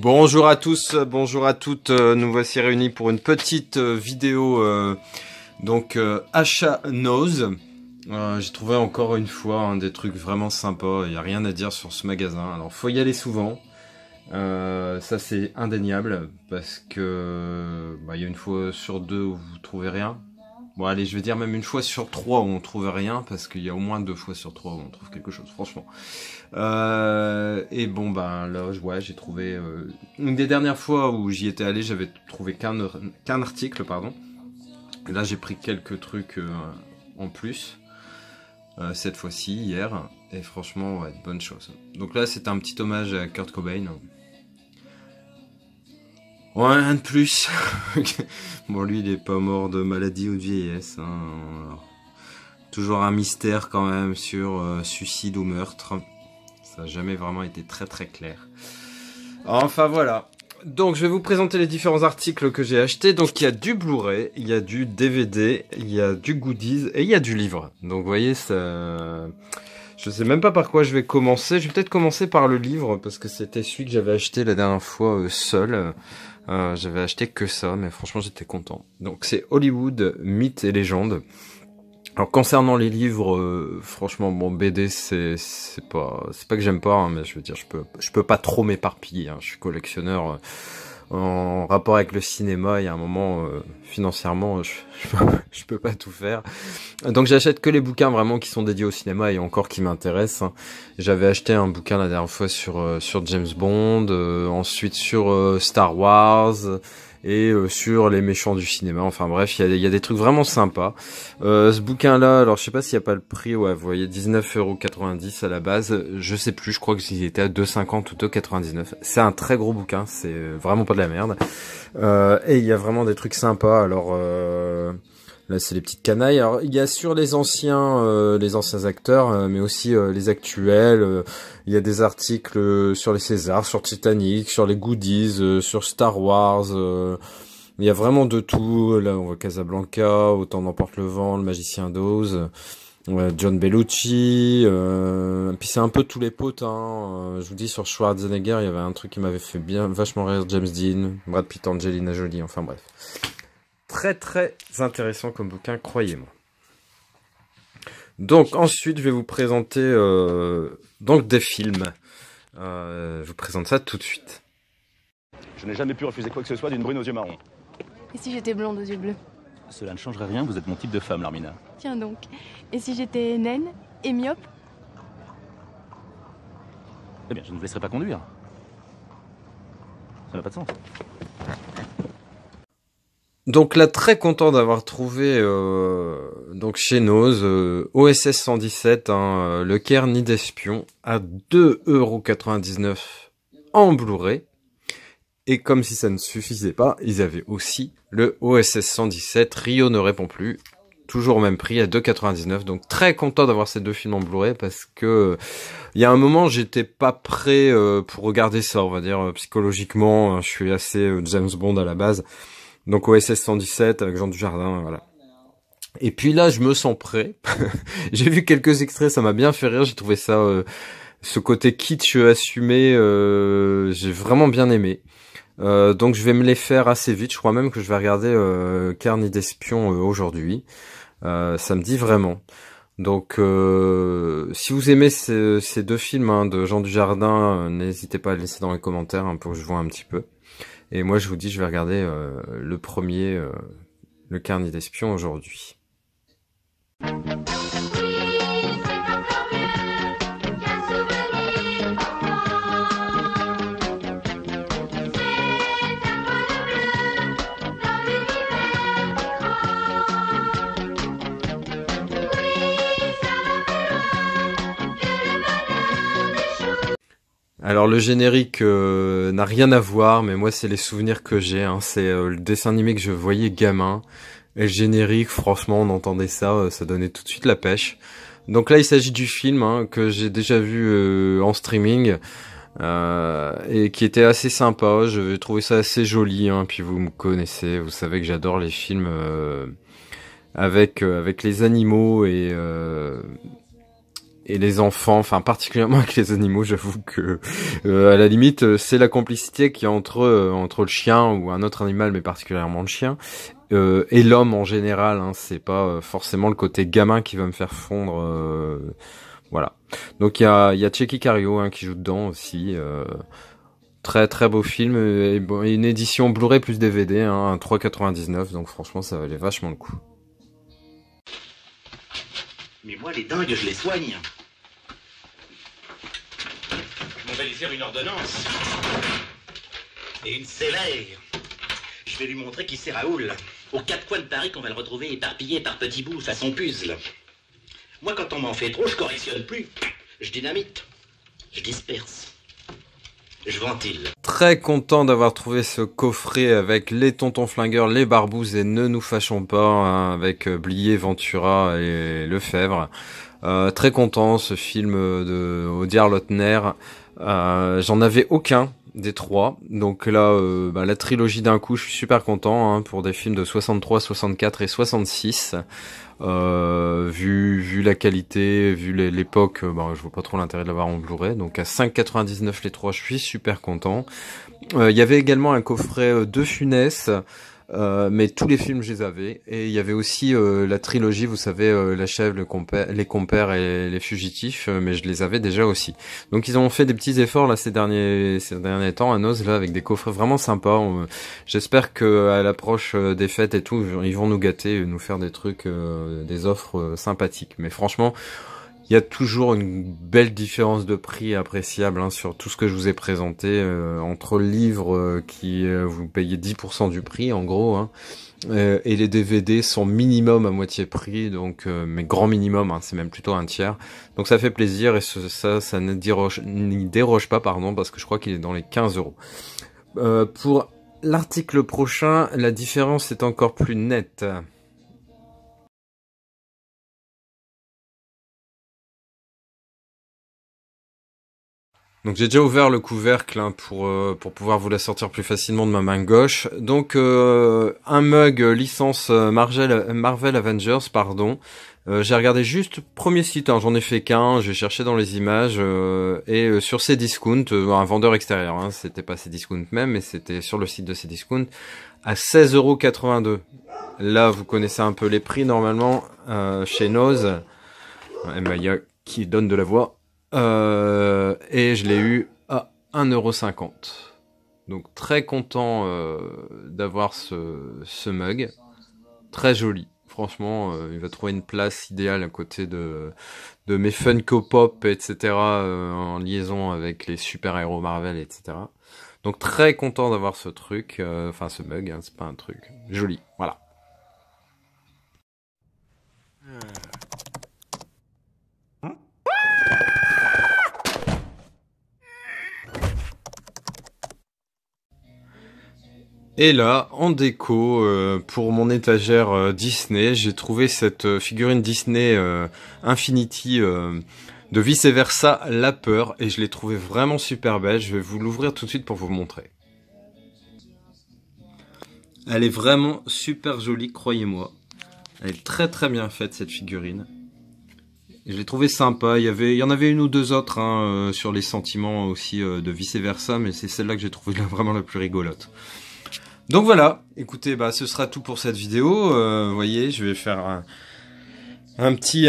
Bonjour à tous, bonjour à toutes, nous voici réunis pour une petite vidéo achat Nose. J'ai trouvé encore une fois des trucs vraiment sympas, il n'y a rien à dire sur ce magasin, alors faut y aller souvent, ça c'est indéniable, parce que il y a une fois sur deux où vous trouvez rien. Bon allez, je vais dire même une fois sur trois où on trouve rien, parce qu'il y a au moins 2 fois sur 3 où on trouve quelque chose, franchement. Et bon là, ouais, j'ai trouvé... une des dernières fois où j'y étais allé, j'avais trouvé qu'un article, pardon. Et là, j'ai pris quelques trucs en plus, cette fois-ci, hier. Et franchement, ouais, bonne chose. Donc là, c'est un petit hommage à Kurt Cobain. Ouais, rien de plus. Bon, lui, il est pas mort de maladie ou de vieillesse. Alors, toujours un mystère quand même sur suicide ou meurtre. Ça n'a jamais vraiment été très très clair. Enfin voilà. Donc je vais vous présenter les différents articles que j'ai achetés. Donc il y a du Blu-ray, il y a du DVD, il y a du goodies et il y a du livre. Donc vous voyez, ça... je sais même pas par quoi je vais commencer. Je vais peut-être commencer par le livre parce que c'était celui que j'avais acheté la dernière fois seul. J'avais acheté que ça, mais franchement j'étais content. Donc c'est Hollywood, mythes et légendes. Alors concernant les livres, franchement bon, BD c'est pas que j'aime pas, hein, mais je veux dire je peux pas trop m'éparpiller, hein. Je suis collectionneur en rapport avec le cinéma. Il y a un moment financièrement je peux pas tout faire, donc j'achète que les bouquins vraiment qui sont dédiés au cinéma et encore qui m'intéressent, hein. J'avais acheté un bouquin la dernière fois sur James Bond, ensuite sur Star Wars et sur les méchants du cinéma. Enfin bref, il y a des trucs vraiment sympas. Ce bouquin-là, alors je sais pas s'il n'y a pas le prix, ouais, vous voyez, 19,90 € à la base. Je sais plus, je crois qu'il était à 2,50 ou 2,99 €. C'est un très gros bouquin, c'est vraiment pas de la merde. Et il y a vraiment des trucs sympas. Alors là, c'est les petites canailles. Alors il y a sur les anciens acteurs, mais aussi les actuels. Il y a des articles sur les Césars, sur Titanic, sur les goodies, sur Star Wars. Il y a vraiment de tout. Là, on voit Casablanca, Autant n'emporte le vent, Le Magicien d'Oz, John Bellucci. Puis c'est un peu tous les potes, hein. Je vous dis, sur Schwarzenegger, il y avait un truc qui m'avait fait vachement rire, James Dean, Brad Pitt, Angelina Jolie. Enfin bref, très très intéressant comme bouquin, croyez-moi. Donc ensuite, je vais vous présenter donc des films. Je vous présente ça tout de suite. Je n'ai jamais pu refuser quoi que ce soit d'une brune aux yeux marrons. Et si j'étais blonde aux yeux bleus? Cela ne changerait rien, vous êtes mon type de femme, Larmina. Tiens donc. Et si j'étais naine et myope? Eh bien, je ne vous laisserai pas conduire. Ça n'a pas de sens. Donc là, très content d'avoir trouvé donc chez Nose OSS 117, hein, Le Caire Nid d'Espion à 2,99 € en Blu-ray. Et comme si ça ne suffisait pas, ils avaient aussi le OSS 117 Rio ne répond plus, toujours au même prix à 2,99 €. Donc très content d'avoir ces deux films en Blu-ray parce que il y a un moment j'étais pas prêt pour regarder ça, on va dire psychologiquement. Je suis assez James Bond à la base. Donc OSS 117 avec Jean Dujardin, voilà. Et puis là, je me sens prêt. J'ai vu quelques extraits, ça m'a bien fait rire. J'ai trouvé ça, ce côté kitsch assumé, j'ai vraiment bien aimé. Donc je vais me les faire assez vite. Je crois même que je vais regarder Caire Nid d'Espion aujourd'hui. Ça me dit vraiment. Donc si vous aimez ces deux films, hein, de Jean Dujardin, n'hésitez pas à le laisser dans les commentaires, hein, pour que je vois un petit peu. Et moi, je vous dis, je vais regarder le premier, Le Caire Nid d'Espion aujourd'hui. Alors le générique n'a rien à voir, mais moi c'est les souvenirs que j'ai, hein. C'est le dessin animé que je voyais gamin. Et le générique, franchement, on entendait ça, ça donnait tout de suite la pêche. Donc là il s'agit du film, hein, que j'ai déjà vu en streaming, et qui était assez sympa. Je trouvais ça assez joli, hein. Puis vous me connaissez, vous savez que j'adore les films avec les animaux les enfants, enfin particulièrement avec les animaux, j'avoue que à la limite c'est la complicité qu'il y a entre le chien ou un autre animal, mais particulièrement le chien, et l'homme en général, hein, c'est pas forcément le côté gamin qui va me faire fondre, voilà. Donc il y a Tchéky Karyo, hein, qui joue dedans aussi. Très très beau film, et bon, une édition Blu-ray plus DVD, hein, 3,99, donc franchement ça valait vachement le coup. Mais moi, les dingues, je les soigne. On va lui faire une ordonnance. Et une sévère. Je vais lui montrer qui c'est Raoul. Aux quatre coins de Paris qu'on va le retrouver éparpillé par petits bouts façon puzzle. Moi, quand on m'en fait trop, je correctionne plus. Je dynamite. Je disperse. Je ventile. Très content d'avoir trouvé ce coffret avec les tontons flingueurs, les barbouzes et Ne nous fâchons pas, hein, avec Blier, Ventura et Lefebvre. Très content, ce film de Audiard Lautner. J'en avais aucun des trois, donc là la trilogie d'un coup, je suis super content, hein, pour des films de 63, 64 et 66. Vu la qualité, vu l'époque, je vois pas trop l'intérêt de l'avoir en Blu-ray, donc à 5,99 les trois, je suis super content. Il y avait également un coffret de Funès, mais tous les films je les avais, et il y avait aussi la trilogie, vous savez, La Chèvre, les Compères et les Fugitifs, mais je les avais déjà aussi. Donc ils ont fait des petits efforts là ces derniers temps à Noz, là, avec des coffrets vraiment sympas. J'espère que à l'approche des fêtes et tout, ils vont nous gâter, nous faire des trucs, des offres sympathiques. Mais franchement, il y a toujours une belle différence de prix appréciable, hein, sur tout ce que je vous ai présenté, entre le livre qui vous payez 10% du prix en gros, hein, et les DVD sont minimum à moitié prix, donc mais grand minimum, hein, c'est même plutôt un tiers. Donc ça fait plaisir, et ça ne déroge pas, pardon, parce que je crois qu'il est dans les 15 €. Pour l'article prochain, la différence est encore plus nette. Donc j'ai déjà ouvert le couvercle, hein, pour pouvoir vous la sortir plus facilement de ma main gauche. Donc un mug licence Marvel Avengers, pardon. J'ai regardé juste premier site, hein, j'en ai fait qu'un, j'ai cherché dans les images, et sur Cdiscount, un vendeur extérieur, hein, c'était pas Cdiscount même, mais c'était sur le site de Cdiscount, à 16,82 €. Là vous connaissez un peu les prix normalement, chez Noz, Maya qui donne de la voix. Et je l'ai eu à 1,50 €. Donc très content d'avoir ce mug. Très joli. Franchement, il va trouver une place idéale à côté de mes Funko Pop, etc. En liaison avec les super-héros Marvel, etc. Donc très content d'avoir ce truc. Enfin, ce mug, hein, c'est pas un truc. Joli, voilà. Et là, en déco, pour mon étagère Disney, j'ai trouvé cette figurine Disney Infinity de Vice Versa La Peur, et je l'ai trouvée vraiment super belle. Je vais vous l'ouvrir tout de suite pour vous montrer. Elle est vraiment super jolie, croyez-moi. Elle est très très bien faite, cette figurine. Et je l'ai trouvée sympa. Il y en avait une ou deux autres, hein, sur les sentiments aussi, de Vice Versa, mais c'est celle-là que j'ai trouvée vraiment la plus rigolote. Donc voilà, écoutez, ce sera tout pour cette vidéo. Vous voyez, je vais faire un petit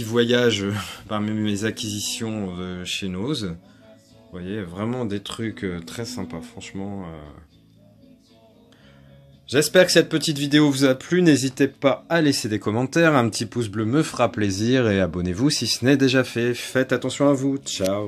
voyage parmi mes acquisitions chez Noz. Vous voyez, vraiment des trucs très sympas, franchement. J'espère que cette petite vidéo vous a plu. N'hésitez pas à laisser des commentaires, un petit pouce bleu me fera plaisir, et abonnez-vous si ce n'est déjà fait. Faites attention à vous, ciao.